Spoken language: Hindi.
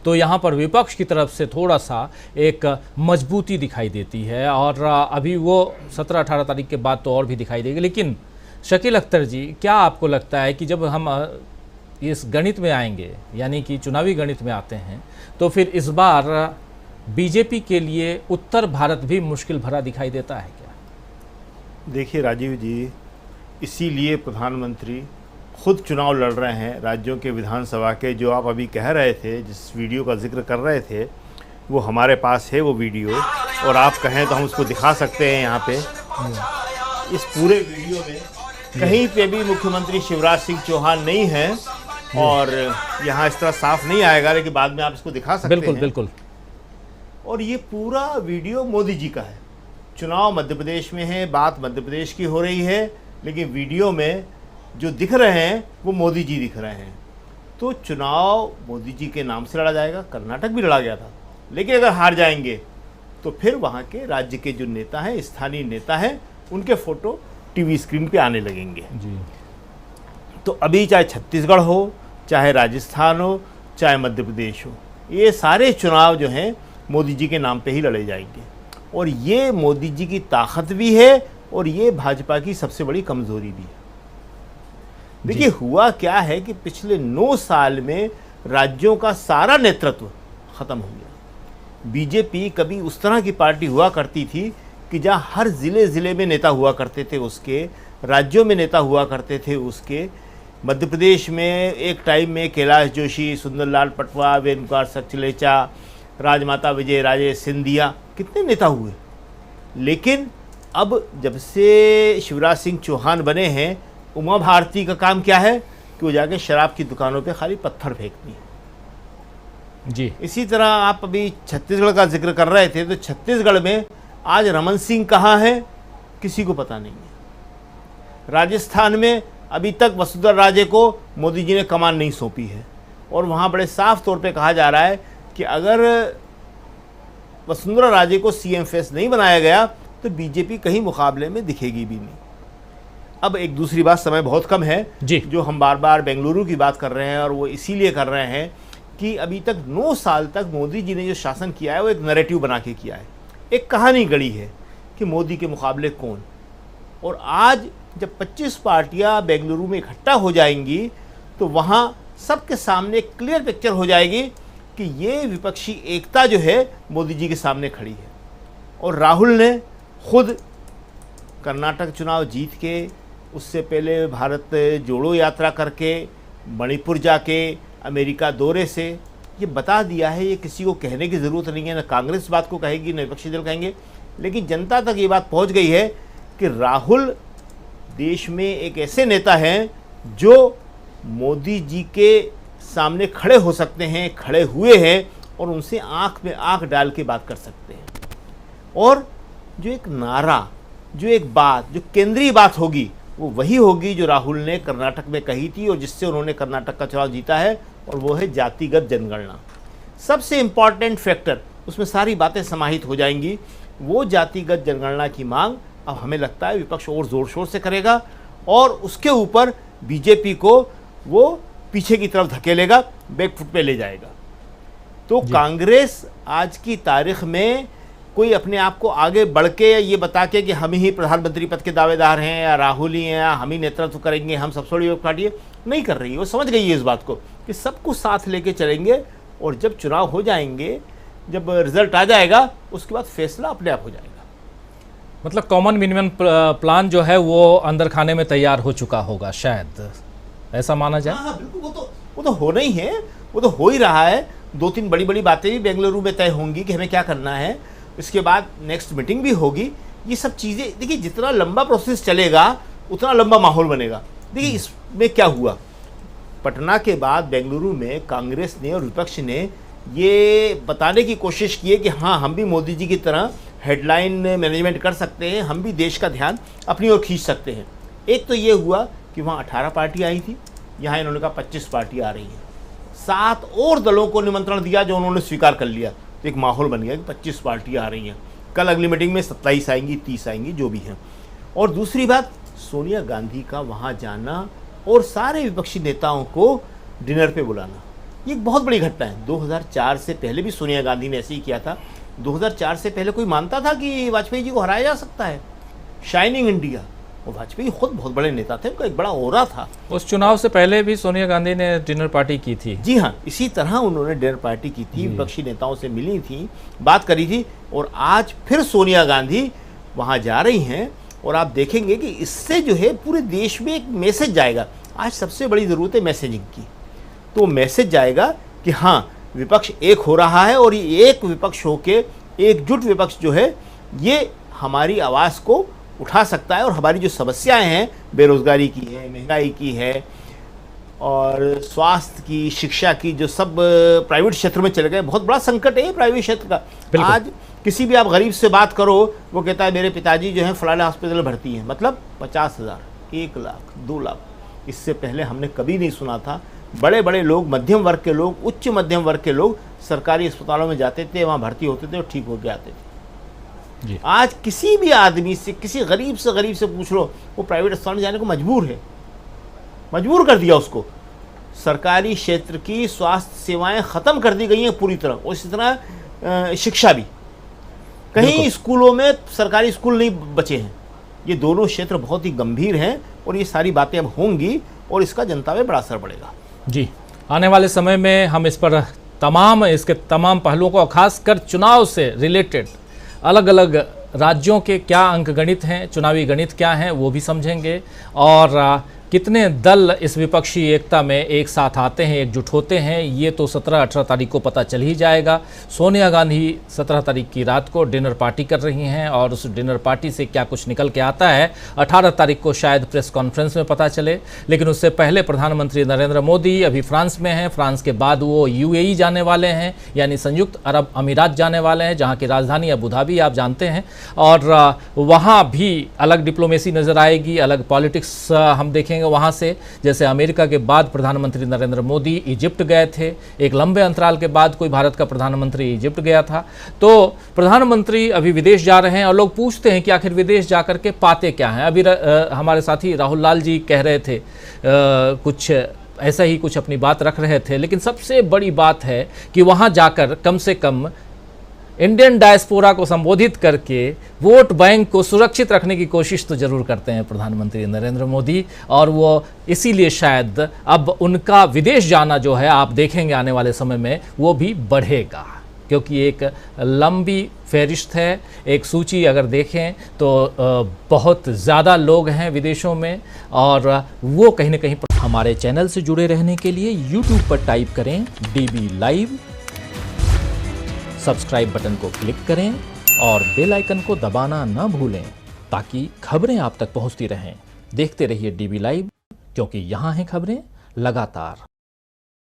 तो यहाँ पर विपक्ष की तरफ से थोड़ा सा एक मजबूती दिखाई देती है, और अभी वो 17-18 तारीख के बाद तो और भी दिखाई देगी। लेकिन शकील अख्तर जी, क्या आपको लगता है कि जब हम इस गणित में आएंगे, यानी कि चुनावी गणित में आते हैं, तो फिर इस बार बीजेपी के लिए उत्तर भारत भी मुश्किल भरा दिखाई देता है क्या? देखिए राजीव जी, इसीलिए प्रधानमंत्री खुद चुनाव लड़ रहे हैं राज्यों के विधानसभा के। जो आप अभी कह रहे थे, जिस वीडियो का जिक्र कर रहे थे, वो हमारे पास है वो वीडियो, और आप कहें तो हम उसको दिखा सकते हैं यहाँ पे। इस पूरे वीडियो में कहीं पे भी मुख्यमंत्री शिवराज सिंह चौहान नहीं है, और यहाँ इस तरह साफ नहीं आएगा, लेकिन बाद में आप इसको दिखा सकते हैं। बिल्कुल। और ये पूरा वीडियो मोदी जी का है। चुनाव मध्य प्रदेश में है, बात मध्य प्रदेश की हो रही है, लेकिन वीडियो में जो दिख रहे हैं वो मोदी जी दिख रहे हैं। तो चुनाव मोदी जी के नाम से लड़ा जाएगा। कर्नाटक भी लड़ा गया था, लेकिन अगर हार जाएंगे तो फिर वहाँ के राज्य के जो नेता हैं, स्थानीय नेता हैं, उनके फोटो टीवी स्क्रीन पे आने लगेंगे जी। तो अभी चाहे छत्तीसगढ़ हो, चाहे राजस्थान हो, चाहे मध्य प्रदेश हो, ये सारे चुनाव जो हैं मोदी जी के नाम पे ही लड़े जाएंगे। और ये मोदी जी की ताकत भी है, और ये भाजपा की सबसे बड़ी कमजोरी भी है। देखिए हुआ क्या है कि पिछले 9 साल में राज्यों का सारा नेतृत्व खत्म हो गया। बीजेपी कभी उस तरह की पार्टी हुआ करती थी कि जहाँ हर ज़िले में नेता हुआ करते थे उसके, राज्यों में नेता हुआ करते थे उसके। मध्य प्रदेश में एक टाइम में कैलाश जोशी, सुंदरलाल पटवा, वेणुगोपाल सचलेचा, राजमाता विजय राजे सिंधिया, कितने नेता हुए। लेकिन अब जब से शिवराज सिंह चौहान बने हैं, उमा भारती का काम क्या है कि वो जाके शराब की दुकानों पे खाली पत्थर फेंकती है जी। इसी तरह आप अभी छत्तीसगढ़ का जिक्र कर रहे थे, तो छत्तीसगढ़ में आज रमन सिंह कहाँ है किसी को पता नहीं है। राजस्थान में अभी तक वसुंधरा राजे को मोदी जी ने कमान नहीं सौंपी है, और वहाँ बड़े साफ तौर पे कहा जा रहा है कि अगर वसुंधरा राजे को सीएम फेस नहीं बनाया गया तो बीजेपी कहीं मुकाबले में दिखेगी भी नहीं। अब एक दूसरी बात, समय बहुत कम है जी। जो हम बार बार बेंगलुरु की बात कर रहे हैं, और वो इसीलिए कर रहे हैं कि अभी तक 9 साल तक मोदी जी ने जो शासन किया है वो एक नैरेटिव बना के किया है, एक कहानी गढ़ी है कि मोदी के मुकाबले कौन। और आज जब 25 पार्टियां बेंगलुरु में इकट्ठा हो जाएंगी तो वहाँ सबके सामने क्लियर पिक्चर हो जाएगी कि ये विपक्षी एकता जो है मोदी जी के सामने खड़ी है। और राहुल ने खुद कर्नाटक चुनाव जीत के, उससे पहले भारत जोड़ो यात्रा करके, मणिपुर जाके, अमेरिका दौरे से ये बता दिया है। ये किसी को कहने की ज़रूरत नहीं है, न कांग्रेस बात को कहेगी न विपक्षी दल कहेंगे, लेकिन जनता तक ये बात पहुंच गई है कि राहुल देश में एक ऐसे नेता हैं जो मोदी जी के सामने खड़े हो सकते हैं, खड़े हुए हैं, और उनसे आंख में आंख डाल के बात कर सकते हैं। और जो एक नारा, जो एक बात, जो केंद्रीय बात होगी, वो वही होगी जो राहुल ने कर्नाटक में कही थी और जिससे उन्होंने कर्नाटक का चुनाव जीता है, और वो है जातिगत जनगणना। सबसे इम्पॉर्टेंट फैक्टर, उसमें सारी बातें समाहित हो जाएंगी। वो जातिगत जनगणना की मांग अब हमें लगता है विपक्ष और ज़ोर शोर से करेगा, और उसके ऊपर बीजेपी को वो पीछे की तरफ धकेलेगा, बैकफुट पे ले जाएगा। तो कांग्रेस आज की तारीख में कोई अपने आप को आगे बढ़ के ये बता के कि हम ही प्रधानमंत्री पद के दावेदार हैं, या राहुल ही हैं, या हम ही नेतृत्व करेंगे, हम सबसे बड़ी पार्टी नहीं कर रही है। वो समझ गई है इस बात को कि सबको साथ लेके चलेंगे, और जब चुनाव हो जाएंगे, जब रिजल्ट आ जाएगा, उसके बाद फैसला अपने आप हो जाएगा। मतलब कॉमन मिनिमम प्लान जो है वो अंदर खाने में तैयार हो चुका होगा, शायद ऐसा माना जाए। हाँ बिल्कुल, वो तो होना ही है, वो तो हो ही रहा है। 2-3 बड़ी बातें भी बेंगलुरु में तय होंगी कि हमें क्या करना है, इसके बाद नेक्स्ट मीटिंग भी होगी। ये सब चीज़ें, देखिए जितना लंबा प्रोसेस चलेगा उतना लंबा माहौल बनेगा। देखिए इसमें क्या हुआ, पटना के बाद बेंगलुरु में कांग्रेस ने और विपक्ष ने ये बताने की कोशिश की है कि हाँ, हम भी मोदी जी की तरह हेडलाइन मैनेजमेंट कर सकते हैं, हम भी देश का ध्यान अपनी ओर खींच सकते हैं। एक तो ये हुआ कि वहाँ 18 पार्टियाँ आई थी, यहाँ इन्होंने कहा 25 पार्टियाँ आ रही हैं। 7 और दलों को निमंत्रण दिया जो उन्होंने स्वीकार कर लिया। तो एक माहौल बन गया कि 25 पार्टियाँ आ रही हैं। कल अगली मीटिंग में 27 आएंगी, 30 आएंगी, जो भी हैं। और दूसरी बात, सोनिया गांधी का वहाँ जाना और सारे विपक्षी नेताओं को डिनर पे बुलाना। ये एक बहुत बड़ी घटना है। 2004 से पहले भी सोनिया गांधी ने ऐसे ही किया था। 2004 से पहले कोई मानता था कि वाजपेयी जी को हराया जा सकता है? शाइनिंग इंडिया, वो वाजपेयी खुद बहुत बड़े नेता थे, उनका एक बड़ा ओरा था। उस चुनाव से पहले भी सोनिया गांधी ने डिनर पार्टी की थी। जी हाँ, इसी तरह उन्होंने डिनर पार्टी की थी, विपक्षी नेताओं से मिली थी, बात करी थी, और आज फिर सोनिया गांधी वहाँ जा रही हैं। और आप देखेंगे कि इससे जो है पूरे देश में एक मैसेज जाएगा। आज सबसे बड़ी ज़रूरत है मैसेजिंग की। तो मैसेज जाएगा कि हाँ, विपक्ष एक हो रहा है, और ये एक विपक्ष होके, एकजुट विपक्ष जो है, ये हमारी आवाज़ को उठा सकता है, और हमारी जो समस्याएं हैं, बेरोज़गारी की है, महंगाई की है, और स्वास्थ्य की, शिक्षा की, जो सब प्राइवेट क्षेत्र में चले गए, बहुत बड़ा संकट है प्राइवेट क्षेत्र का। आज किसी भी आप गरीब से बात करो, वो कहता है मेरे पिताजी जो हैं फलाने हॉस्पिटल में भर्ती हैं, मतलब 50,000, 1 लाख, 2 लाख। इससे पहले हमने कभी नहीं सुना था। बड़े बड़े लोग, मध्यम वर्ग के लोग, उच्च मध्यम वर्ग के लोग सरकारी अस्पतालों में जाते थे, वहाँ भर्ती होते थे और ठीक होकर आते थे। जी। आज किसी भी आदमी से, किसी गरीब से पूछ लो, वो प्राइवेट अस्पताल में जाने को मजबूर है, मजबूर कर दिया उसको। सरकारी क्षेत्र की स्वास्थ्य सेवाएं ख़त्म कर दी गई हैं पूरी तरह, और इसी तरह शिक्षा भी। कहीं स्कूलों में सरकारी स्कूल नहीं बचे हैं। ये दोनों क्षेत्र बहुत ही गंभीर हैं, और ये सारी बातें अब होंगी, और इसका जनता में बड़ा असर पड़ेगा। जी, आने वाले समय में हम इस पर इसके तमाम पहलुओं को, खासकर चुनाव से रिलेटेड अलग अलग राज्यों के क्या अंकगणित हैं, चुनावी गणित क्या हैं, वो भी समझेंगे, और कितने दल इस विपक्षी एकता में एक साथ आते हैं, एकजुट होते हैं, ये तो 17-18 तारीख को पता चल ही जाएगा। सोनिया गांधी 17 तारीख की रात को डिनर पार्टी कर रही हैं, और उस डिनर पार्टी से क्या कुछ निकल के आता है 18 तारीख को शायद प्रेस कॉन्फ्रेंस में पता चले। लेकिन उससे पहले प्रधानमंत्री नरेंद्र मोदी अभी फ्रांस में हैं। फ्रांस के बाद वो UAE जाने वाले हैं, यानी संयुक्त अरब अमीरात जाने वाले हैं, जहाँ की राजधानी अबू धाबी आप जानते हैं, और वहाँ भी अलग डिप्लोमेसी नज़र आएगी, अलग पॉलिटिक्स हम देखेंगे वहाँ से। जैसे अमेरिका के बाद प्रधानमंत्री नरेंद्र मोदी इजिप्ट गए थे, एक लंबे अंतराल के बाद कोई भारत का प्रधानमंत्री इजिप्ट गया था। तो प्रधानमंत्री अभी विदेश जा रहे हैं, और लोग पूछते हैं कि आखिर विदेश जाकर के पाते क्या हैं। अभी हमारे साथी राहुल लाल जी कह रहे थे, कुछ ऐसा ही कुछ अपनी बात रख रहे थे, लेकिन सबसे बड़ी बात है कि वहाँ जाकर कम से कम इंडियन डायस्पोरा को संबोधित करके वोट बैंक को सुरक्षित रखने की कोशिश तो जरूर करते हैं प्रधानमंत्री नरेंद्र मोदी, और वो इसीलिए शायद अब उनका विदेश जाना जो है, आप देखेंगे आने वाले समय में वो भी बढ़ेगा, क्योंकि एक लंबी फहरिस्त है, एक सूची अगर देखें तो बहुत ज़्यादा लोग हैं विदेशों में, और वो कहीं ना कहीं। हमारे चैनल से जुड़े रहने के लिए YouTube पर टाइप करें DB लाइव, सब्सक्राइब बटन को क्लिक करें, और बेल आइकन को दबाना ना भूलें, ताकि खबरें आप तक पहुंचती रहें। देखते रहिए DB लाइव, क्योंकि यहाँ हैं खबरें लगातार।